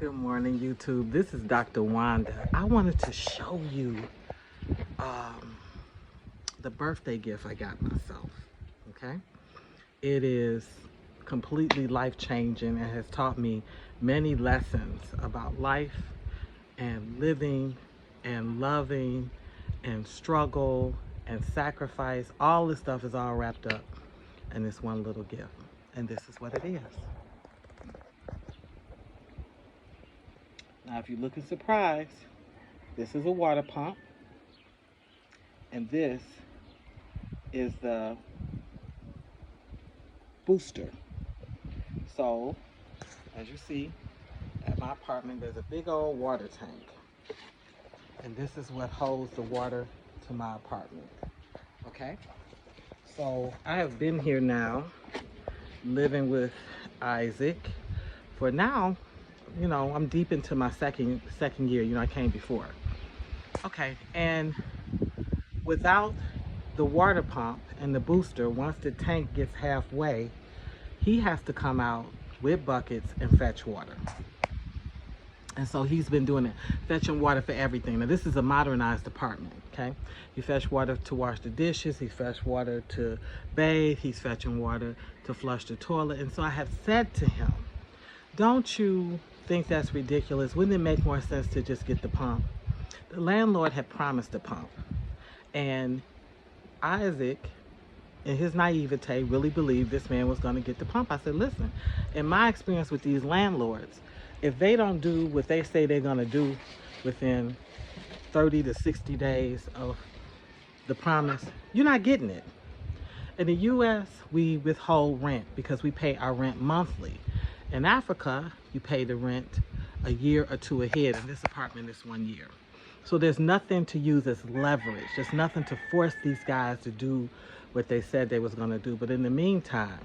Good morning, YouTube. This is Dr. Wanda. I wanted to show you um, the birthday gift I got myself. Okay, it is completely life-changing and has taught me many lessons about life and living and loving and struggle and sacrifice. All this stuff is all wrapped up in this one little gift, and this is what it is. Now, if you're looking surprised, this is a water pump, and this is the booster. So, as you see, at my apartment, there's a big old water tank, and this is what holds the water to my apartment. Okay? So, I have been here now, living with Isaac, for now, I'm deep into my second year. I came before. Okay, and without the water pump and the booster, once the tank gets halfway, he has to come out with buckets and fetch water. And so he's been doing it, fetching water for everything. Now, this is a modernized apartment, okay? He fetch water to wash the dishes, he fetch water to bathe, he's fetching water to flush the toilet. And so I have said to him, don't you think that's ridiculous? Wouldn't it make more sense to just get the pump? The landlord had promised a pump, and Isaac, in his naivete, really believed this man was going to get the pump. I said, listen, in my experience with these landlords, if they don't do what they say they're going to do within 30 to 60 days of the promise, you're not getting it. In the U.S., we withhold rent because we pay our rent monthly. In Africa, you pay the rent a year or two ahead, and this apartment is 1 year. So there's nothing to use as leverage. There's nothing to force these guys to do what they said they was going to do. But in the meantime,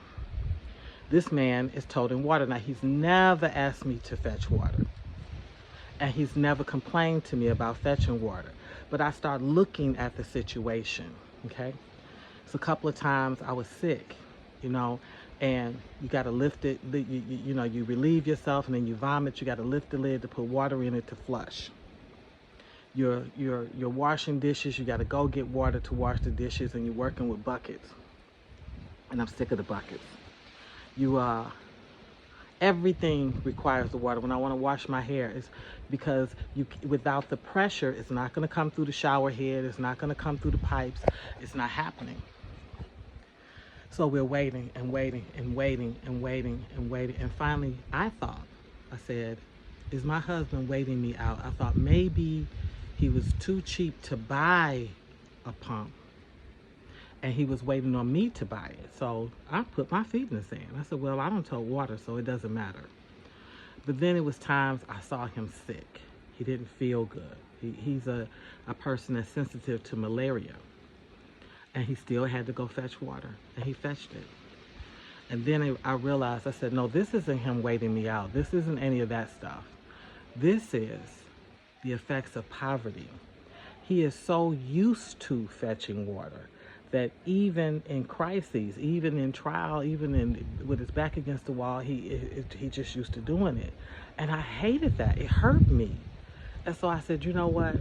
this man is toting water. Now, he's never asked me to fetch water, and he's never complained to me about fetching water. But I start looking at the situation, okay? So a couple of times I was sick, and you got to lift it, you relieve yourself, and then you vomit. You got to lift the lid to put water in it to flush. You're washing dishes, you got to go get water to wash the dishes, and you're working with buckets. And I'm sick of the buckets. Everything requires the water. When I want to wash my hair, it's because without the pressure, it's not going to come through the shower head, it's not going to come through the pipes, it's not happening. So we're waiting and waiting and waiting and waiting and waiting. And finally, I said, is my husband waiting me out? I thought maybe he was too cheap to buy a pump, and he was waiting on me to buy it. So I put my feet in the sand. I said, well, I don't tow water, so it doesn't matter. But then it was times I saw him sick. He didn't feel good. He's a person that's sensitive to malaria. And he still had to go fetch water, and he fetched it. And then I realized, I said, no, this isn't him waiting me out. This isn't any of that stuff. This is the effects of poverty. He is so used to fetching water that even in crises, even in trial, with his back against the wall, he just used to doing it. And I hated that. It hurt me. And so I said, you know what?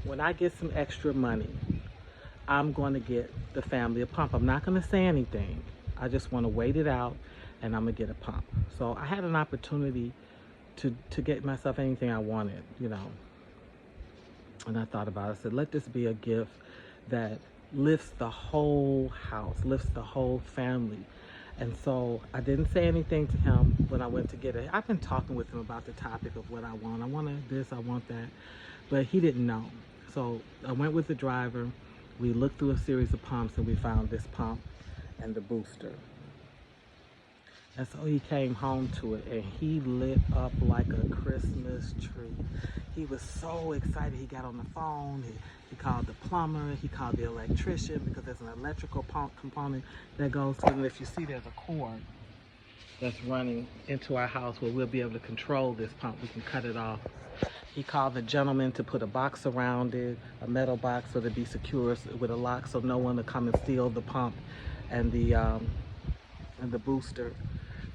When I get some extra money, I'm going to get the family a pump. I'm not going to say anything. I just want to wait it out, and I'm going to get a pump. So I had an opportunity to get myself anything I wanted, And I thought about it. I said, let this be a gift that lifts the whole house, lifts the whole family. And so I didn't say anything to him when I went to get it. I've been talking with him about the topic of what I want. I want this, I want that. But he didn't know. So I went with the driver. We looked through a series of pumps, and we found this pump and the booster. And so he came home to it, and he lit up like a Christmas tree. He was so excited. He got on the phone. He called the plumber. He called the electrician, because there's an electrical pump component that goes to it. And if you see, there's a cord that's running into our house where we'll be able to control this pump. We can cut it off. He called the gentleman to put a box around it, a metal box, so to be secure with a lock, so no one will come and steal the pump and the booster.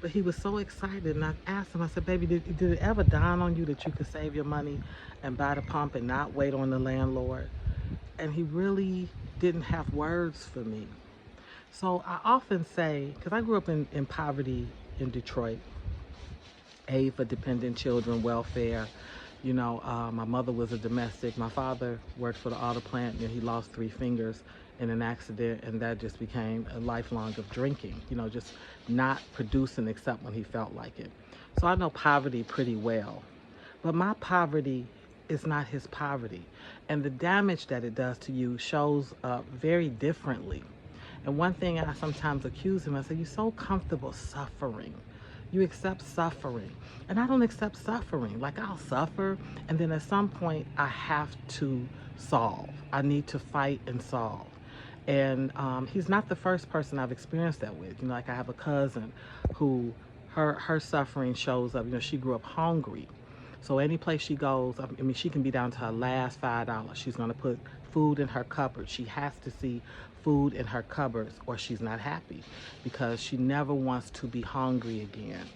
But he was so excited, and I asked him, I said, baby, did it ever dawn on you that you could save your money and buy the pump and not wait on the landlord? And he really didn't have words for me. So I often say, because I grew up in poverty in Detroit, aid for dependent children, welfare. My mother was a domestic. My father worked for the auto plant, and he lost 3 fingers in an accident, and that just became a lifelong of drinking, just not producing except when he felt like it. So I know poverty pretty well. But my poverty is not his poverty. And the damage that it does to you shows up very differently. And one thing I sometimes accuse him, I say, you're so comfortable suffering. You accept suffering. And I don't accept suffering. Like, I'll suffer, and then at some point I have to solve. I need to fight and solve. And he's not the first person I've experienced that with. Like, I have a cousin who her suffering shows up. She grew up hungry. So any place she goes, I mean, she can be down to her last $5. She's going to put food in her cupboard. She has to see food in her cupboards or she's not happy, because she never wants to be hungry again.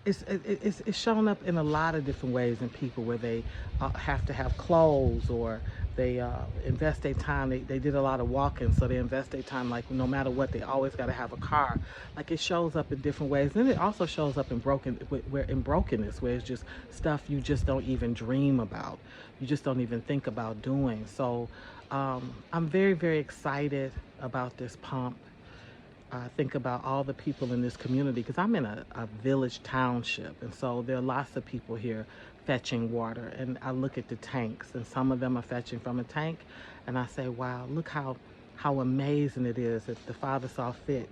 It's shown up in a lot of different ways in people, where they have to have clothes, or they invest their time. They did a lot of walking, so they invest their time, like, no matter what, they always got to have a car. Like, it shows up in different ways. And it also shows up in brokenness, where it's just stuff you just don't even dream about. You just don't even think about doing. So I'm very, very excited about this pump. I think about all the people in this community, because I'm in a village township, and so there are lots of people here fetching water. And I look at the tanks, and some of them are fetching from a tank, and I say, wow, look how amazing it is that the Father saw fit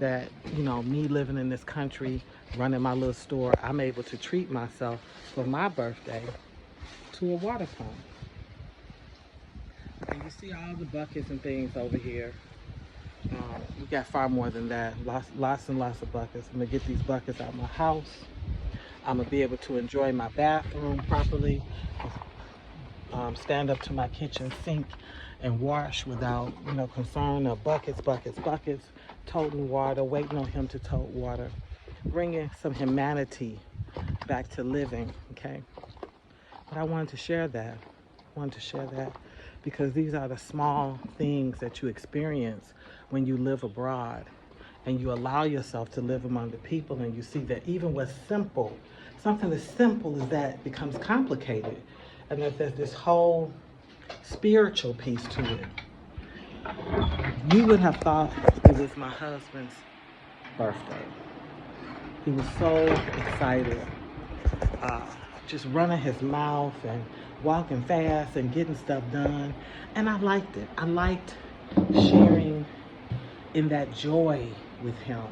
that, me living in this country, running my little store, I'm able to treat myself for my birthday to a water pump. And you see all the buckets and things over here. We got far more than that. Lots and lots of buckets. I'm gonna get these buckets out of my house. I'm gonna be able to enjoy my bathroom properly, stand up to my kitchen sink and wash without, concern of buckets, toting water, waiting on him to tote water, bringing some humanity back to living, okay? But I wanted to share that. Because these are the small things that you experience when you live abroad, and you allow yourself to live among the people, and you see that even what's simple, something as simple as that, becomes complicated, and that there's this whole spiritual piece to it. You would have thought it was my husband's birthday. He was so excited, just running his mouth and walking fast and getting stuff done. And I liked it. I liked sharing in that joy with him.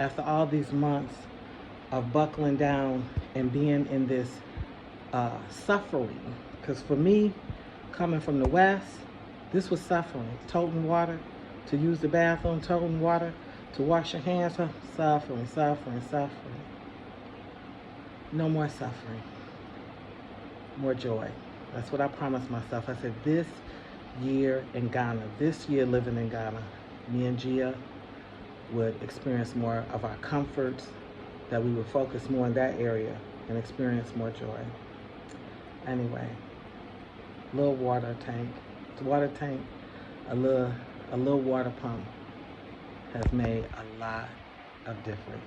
After all these months of buckling down and being in this suffering, because for me, coming from the West, this was suffering. Toting water to use the bathroom, toting water to wash your hands, suffering. No more suffering, more joy. That's what I promised myself. I said, this year in Ghana, this year living in Ghana, me and Gia would experience more of our comforts, that we would focus more in that area and experience more joy. Anyway, little water tank, a little water pump has made a lot of difference.